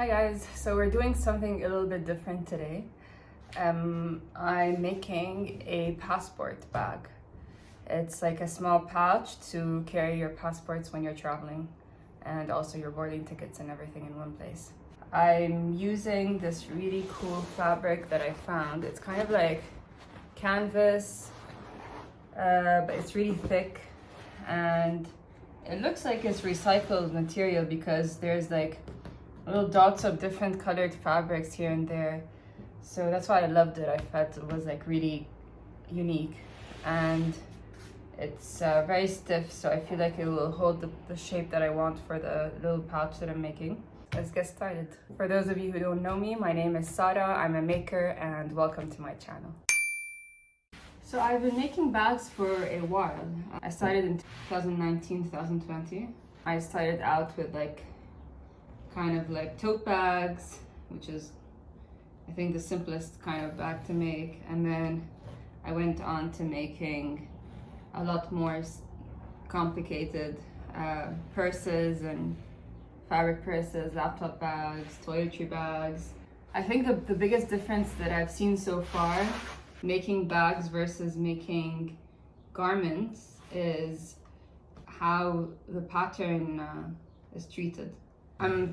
Hi guys, so we're doing something a little bit different today. I'm making a passport bag. It's like a small pouch to carry your passports when you're traveling and also your boarding tickets and everything in one place. I'm using this really cool fabric that I found. It's kind of like canvas, but it's really thick and it looks like it's recycled material because there's like little dots of different colored fabrics here and there. So that's why I loved it. I felt it was like really unique and it's very stiff, so I feel like it will hold the shape that I want for the little pouch that I'm making. Let's get started. For those of you who don't know me, my name is Sara, I'm a maker, and welcome to my channel. So I've been making bags for a while. I started in 2019, 2020. I started out with like kind of like tote bags, which is I think the simplest kind of bag to make, and then I went on to making a lot more complicated purses and fabric purses, laptop bags, toiletry bags. I think the biggest difference that I've seen so far making bags versus making garments is how the pattern is treated. I'm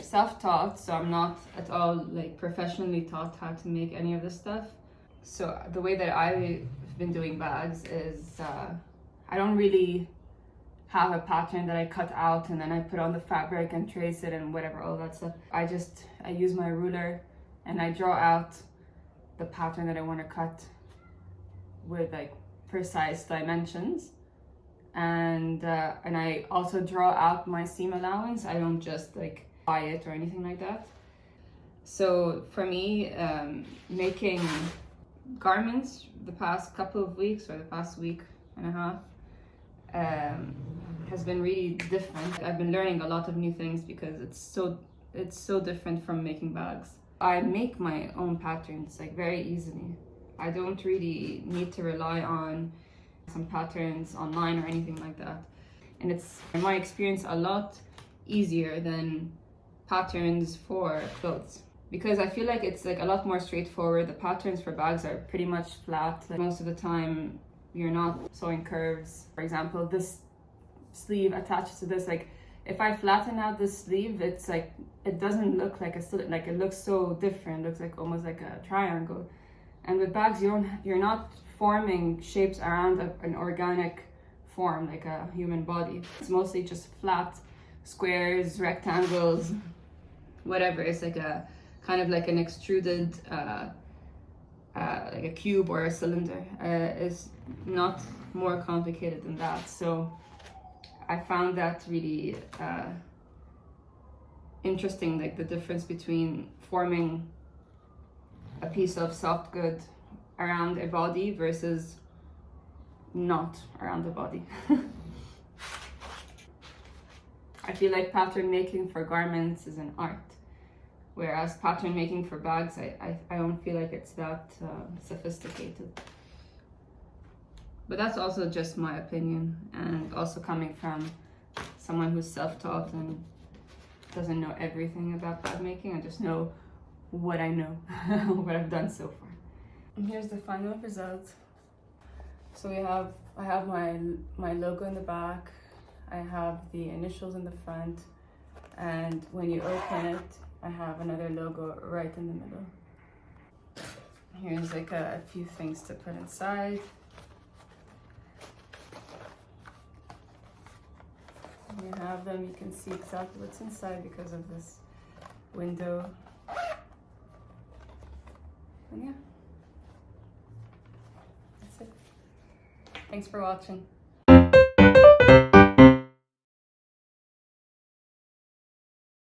self-taught, so I'm not at all like professionally taught how to make any of this stuff. So the way that I've been doing bags is I don't really have a pattern that I cut out and then I put on the fabric and trace it and whatever, all that stuff. I use my ruler and I draw out the pattern that I want to cut with like precise dimensions. And I also draw out my seam allowance. I don't just like buy it or anything like that. So for me, making garments the past couple of weeks or the past week and a half has been really different. I've been learning a lot of new things because it's so different from making bags. I make my own patterns like very easily. I don't really need to rely on some patterns online or anything like that. And it's, in my experience, a lot easier than patterns for clothes because I feel like it's like a lot more straightforward. The patterns for bags are pretty much flat. Like most of the time you're not sewing curves. For example, this sleeve attached to this, like if I flatten out this sleeve, it's like it doesn't look like like it looks so different. It looks like almost like a triangle. And with bags you're not forming shapes around an organic form like a human body. It's mostly just flat squares, rectangles, whatever. It's like a kind of like an extruded like a cube or a cylinder. It's not more complicated than that. So I found that really interesting, like the difference between forming a piece of soft good around a body versus not around the body. I feel like pattern making for garments is an art, whereas pattern making for bags, I don't feel like it's that sophisticated. But that's also just my opinion, and also coming from someone who's self-taught and doesn't know everything about bag making. I just know what I know, what I've done so far. And here's the final result. So I have my logo in the back, I have the initials in the front, and when you open it, I have another logo right in the middle. Here's like a few things to put inside. You have them, you can see exactly what's inside because of this window. And yeah. Thanks for watching.